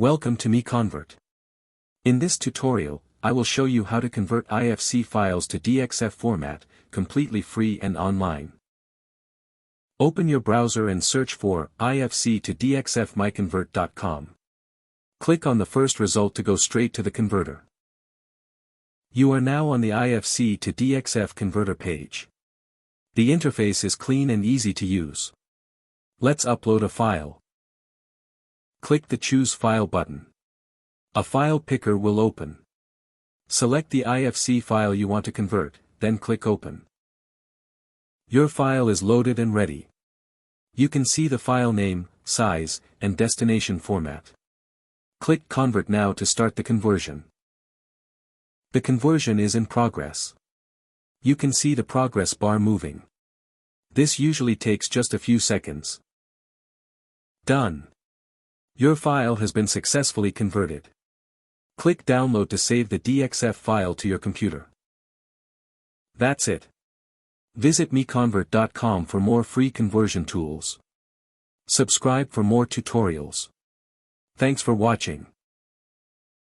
Welcome to MiConvert. In this tutorial, I will show you how to convert IFC files to DXF format, completely free and online. Open your browser and search for IFC to DXF MiConvert.com. Click on the first result to go straight to the converter. You are now on the IFC to DXF converter page. The interface is clean and easy to use. Let's upload a file. Click the Choose File button. A file picker will open. Select the IFC file you want to convert, then click Open. Your file is loaded and ready. You can see the file name, size, and destination format. Click Convert now to start the conversion. The conversion is in progress. You can see the progress bar moving. This usually takes just a few seconds. Done. Your file has been successfully converted. Click Download to save the DXF file to your computer. That's it. Visit MiConvert.com for more free conversion tools. Subscribe for more tutorials. Thanks for watching.